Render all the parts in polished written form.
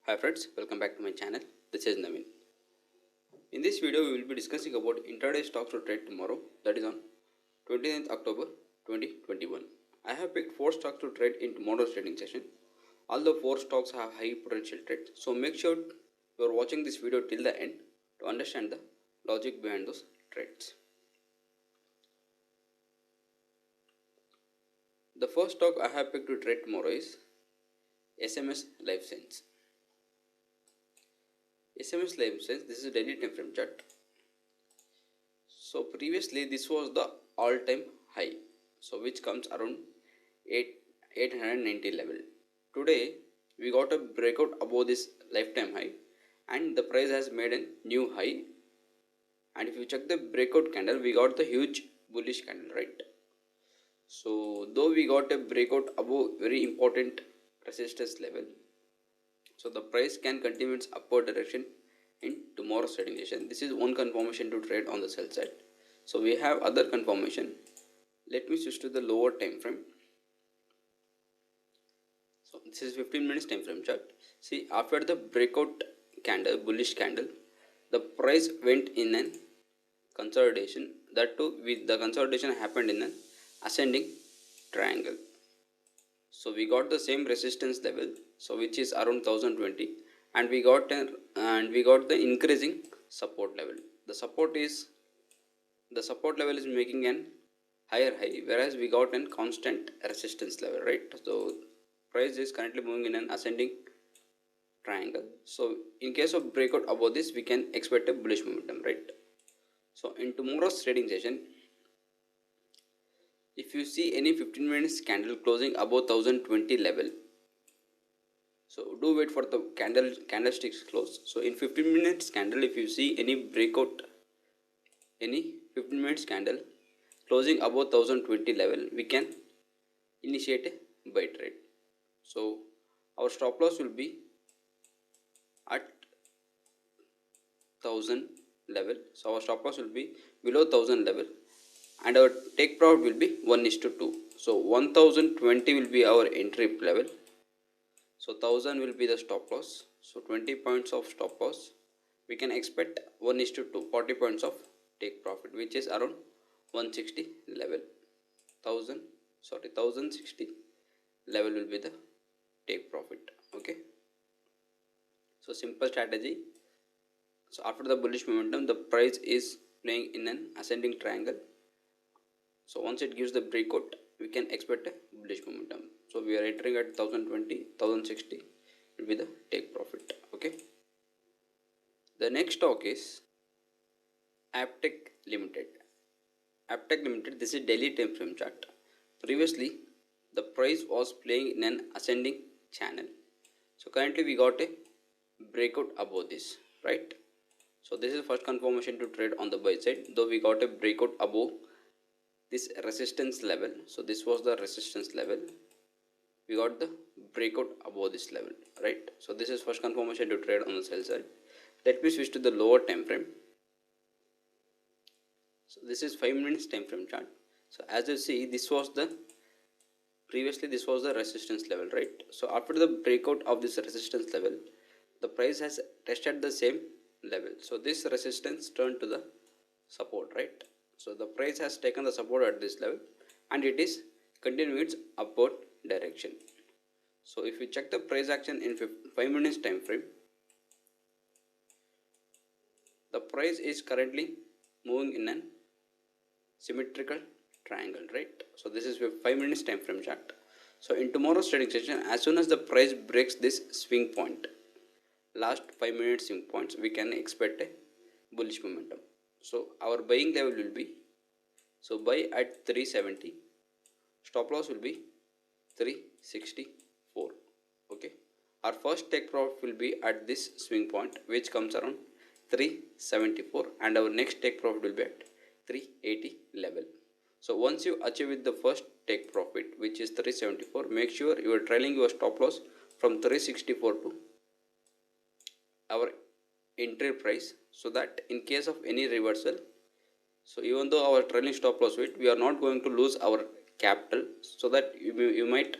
Hi friends, welcome back to my channel. This is Naveen. In this video, we will be discussing about intraday stocks to trade tomorrow, that is on 29th October 2021. I have picked 4 stocks to trade in tomorrow's trading session. All the 4 stocks have high potential trades, so make sure you are watching this video till the end to understand the logic behind those trades. The first stock I have picked to trade tomorrow is SMS Life Science. SMS Life Science, this is a daily time frame chart. So previously this was the all-time high, so which comes around 890 level. Today we got a breakout above this lifetime high and the price has made a new high, and if you check the breakout candle, we got the huge bullish candle, right? So though we got a breakout above very important resistance level, so the price can continue its upward direction in tomorrow's trading session. This is one confirmation to trade on the sell side. So we have other confirmation. Let me switch to the lower time frame. So this is 15 minutes time frame chart. See, after the breakout candle, bullish candle, the price went in an consolidation. That too, with the consolidation happened in an ascending triangle. So we got the same resistance level, so which is around 1020, and we got the increasing support level. The support level is making an higher high, whereas we got an constant resistance level, right? So price is currently moving in an ascending triangle. So in case of breakout above this, we can expect a bullish momentum, right? So in tomorrow's trading session, if you see any 15 minutes candle closing above 1020 level, so do wait for the candlesticks close. So in 15 minutes candle, if you see any breakout, any 15 minutes candle closing above 1020 level, we can initiate a buy trade. So our stop loss will be at 1000 level. So our stop loss will be below 1000 level, and our take profit will be 1:2. So 1020 will be our entry level. So 1000 will be the stop loss. So 20 points of stop loss. We can expect 1:2, 40 points of take profit, which is around 160 level. 1060 level will be the take profit. Okay. So simple strategy. So after the bullish momentum, the price is playing in an ascending triangle. So once it gives the breakout, we can expect a bullish momentum. So we are entering at 1020, 1060 will be the take profit. Okay. The next stock is Aptech Limited. Aptech Limited, this is daily time frame chart. Previously, the price was playing in an ascending channel. So currently we got a breakout above this, right? So this is first confirmation to trade on the buy side, though we got a breakout above this resistance level. So this was the resistance level. We got the breakout above this level, right? So this is first confirmation to trade on the sell side. Let me switch to the lower time frame. So this is 5 minutes time frame chart. So as you see, this was the resistance level, right? So after the breakout of this resistance level, the price has tested the same level. So this resistance turned to the support, right? So the price has taken the support at this level and it is continuing its upward direction. So if we check the price action in 5 minutes time frame, the price is currently moving in an symmetrical triangle, right? So this is 5 minutes time frame chart. So in tomorrow's trading session, as soon as the price breaks this swing point, last 5 minutes swing points, we can expect a bullish momentum. So our buying level will be, so buy at 370, stop loss will be 364. Okay, our first take profit will be at this swing point, which comes around 374, and our next take profit will be at 380 level. So once you achieve with the first take profit, which is 374, make sure you are trailing your stop loss from 364 to our entry price, so that in case of any reversal, so even though our trailing stop loss weight, we are not going to lose our capital, so that you might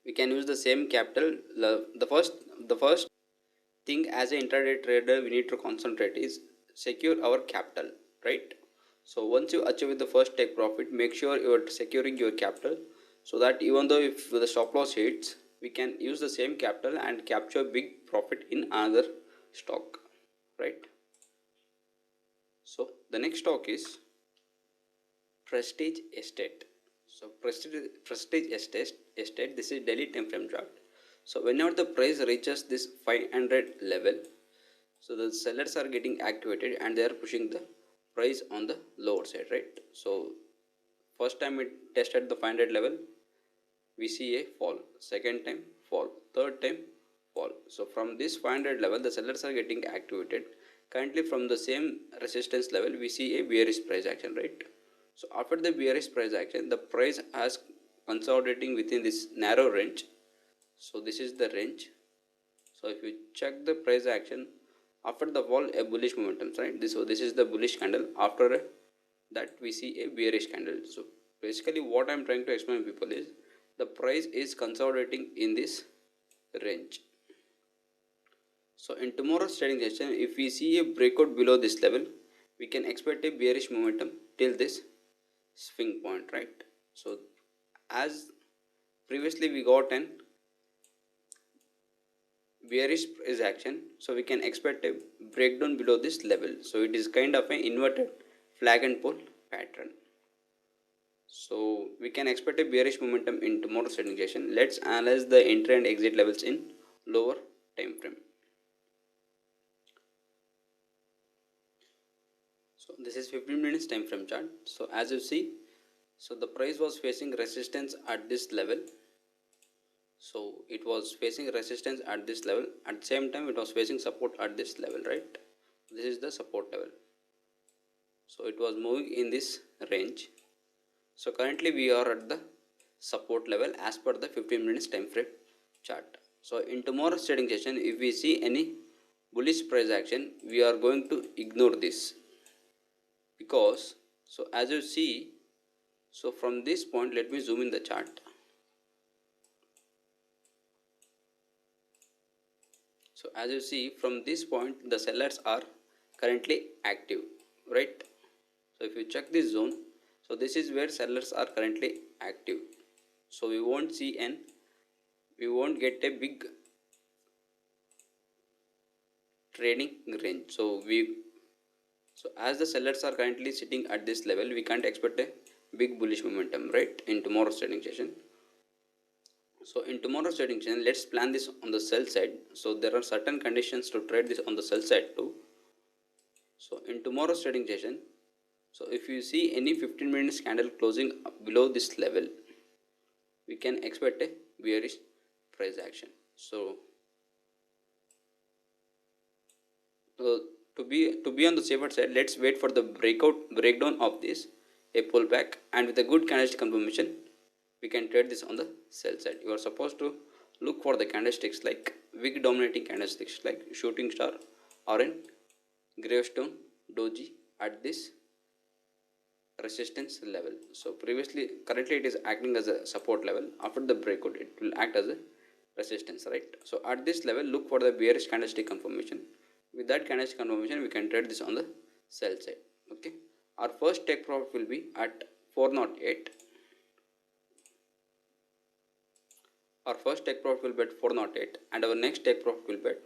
we can use the same capital. The first thing as an intraday trader we need to concentrate is secure our capital, right? So once you achieve the first take profit, make sure you are securing your capital, so that even though if the stop loss hits, we can use the same capital and capture big profit in another stock, right? So the next stock is Prestige Estate. So Prestige Estate, this is daily time frame chart. So whenever the price reaches this 500 level, so the sellers are getting activated and they are pushing the price on the lower side, right? So first time it tested the 500 level, we see a fall. Second time fall. Third time fall. So from this 500 level, the sellers are getting activated. Currently from the same resistance level, we see a bearish price action, right? So after the bearish price action, the price has consolidating within this narrow range. So this is the range. So if you check the price action after the fall, a bullish momentum, right? This is the bullish candle. After that, we see a bearish candle. So basically, what I'm trying to explain to people is the price is consolidating in this range. So in tomorrow's trading session, if we see a breakout below this level, we can expect a bearish momentum till this swing point, right? So as previously we got an bearish price action, so we can expect a breakdown below this level. So it is kind of an inverted flag and pole pattern. So we can expect a bearish momentum in tomorrow's trading session. Let's analyze the entry and exit levels in lower time frame. So this is 15 minutes time frame chart. So as you see, so the price was facing resistance at this level. So it was facing resistance at this level. At the same time, it was facing support at this level, right? This is the support level. So it was moving in this range. So currently we are at the support level as per the 15 minutes time frame chart. So in tomorrow's trading session, if we see any bullish price action, we are going to ignore this, because so as you see, so from this point, let me zoom in the chart. So as you see, from this point, the sellers are currently active, right? So if you check this zone, so this is where sellers are currently active. So we won't get a big trading range. So as the sellers are currently sitting at this level, we can't expect a big bullish momentum, right, in tomorrow's trading session. So in tomorrow's trading session, let's plan this on the sell side. So there are certain conditions to trade this on the sell side too. So in tomorrow's trading session, so if you see any 15 minutes candle closing below this level, we can expect a bearish price action. So to be on the safer side, let's wait for the breakdown of this, a pullback, and with a good candlestick confirmation, we can trade this on the sell side. You are supposed to look for the candlesticks like wick dominating candlesticks like shooting star or in gravestone doji at this resistance level. So currently it is acting as a support level. After the breakout, it will act as a resistance, right? So at this level, look for the bearish candlestick confirmation. With that candlestick confirmation, we can trade this on the sell side. Okay, our first take profit will be at 408. Our first take profit will be at 408, and our next take profit will be at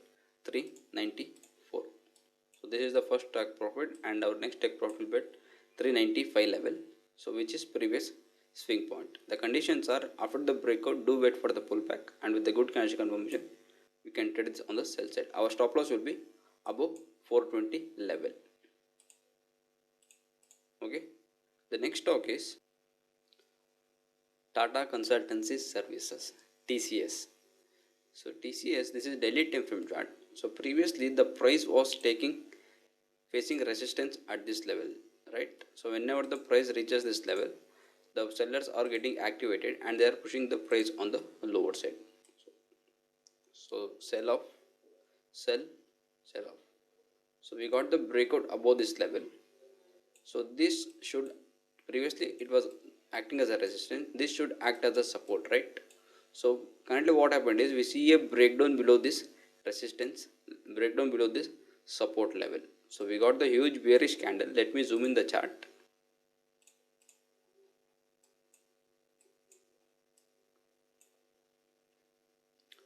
394. So this is the first take profit, and our next take profit will be at 395 level, so which is previous swing point. The conditions are after the breakout, do wait for the pullback, and with the good candlestick confirmation, we can trade this on the sell side. Our stop loss will be above 420 level. Okay, the next stock is Tata Consultancy Services, TCS. So TCS, this is daily time frame chart. So previously the price was facing resistance at this level, right? So whenever the price reaches this level, the sellers are getting activated and they are pushing the price on the lower side. So sell off, sell off. So we got the breakout above this level. So this should, previously it was acting as a resistance, this should act as a support, right? So currently what happened is we see a breakdown below this resistance, breakdown below this support level. So we got the huge bearish candle. Let me zoom in the chart.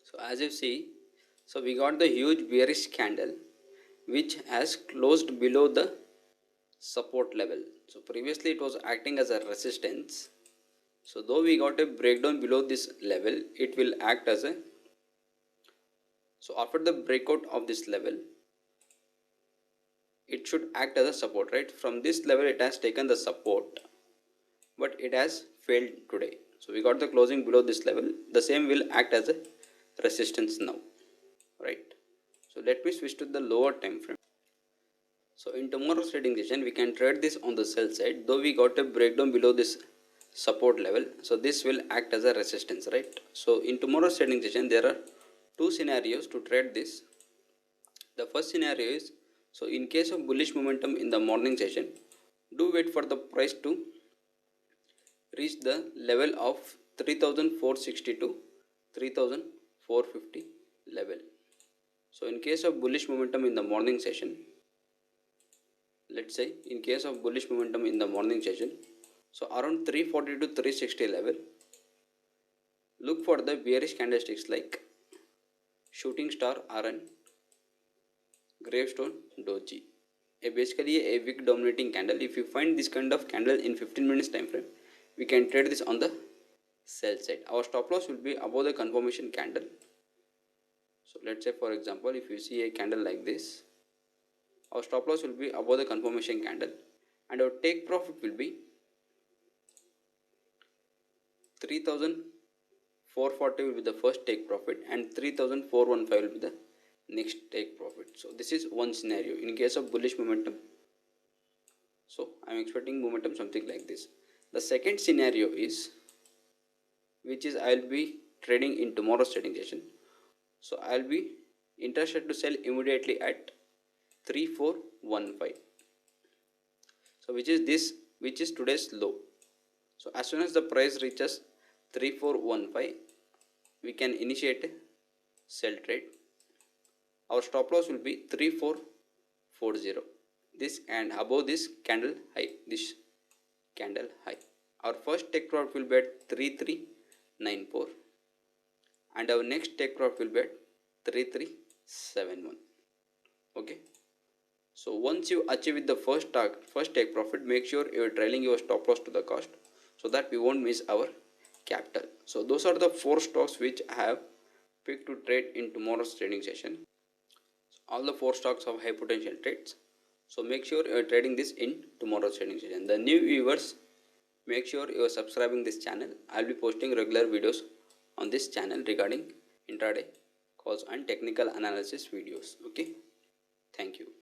So as you see, so we got the huge bearish candle which has closed below the support level. So previously it was acting as a resistance. So though we got a breakdown below this level, it will act as a, so after the breakout of this level, it should act as a support, right? From this level it has taken the support, but it has failed today. So we got the closing below this level. The same will act as a resistance now, right? So let me switch to the lower time frame. So in tomorrow's trading session, we can trade this on the sell side. Though we got a breakdown below this support level, so this will act as a resistance, right? So in tomorrow's trading session, there are two scenarios to trade this. The first scenario is, so in case of bullish momentum in the morning session, do wait for the price to reach the level of 3460 to 3450 level. So in case of bullish momentum in the morning session, let's say in case of bullish momentum in the morning session, so around 340 to 360 level, look for the bearish candlesticks like shooting star RN, gravestone doji, basically a wick dominating candle. If you find this kind of candle in 15 minutes time frame, we can trade this on the sell side. Our stop loss will be above the confirmation candle. So let's say for example, if you see a candle like this, our stop loss will be above the confirmation candle, and our take profit will be 3440 will be the first take profit, and 3415 will be the next take profit. So this is one scenario in case of bullish momentum. So I am expecting momentum something like this. The second scenario is, which is I will be trading in tomorrow's trading session. So I will be interested to sell immediately at 3415. So which is today's low. So as soon as the price reaches 3415, we can initiate a sell trade. Our stop loss will be 3440. This and above this candle high, this candle high. Our first take profit will be at 3394, and our next take profit will be at 3371. Okay. So once you achieve the first take profit, make sure you are trailing your stop loss to the cost, so that we won't miss our capital. So those are the 4 stocks which I have picked to trade in tomorrow's trading session. So all the 4 stocks have high potential trades. So make sure you are trading this in tomorrow's trading session. The new viewers, make sure you are subscribing this channel. I will be posting regular videos on this channel regarding intraday calls and technical analysis videos. Okay. Thank you.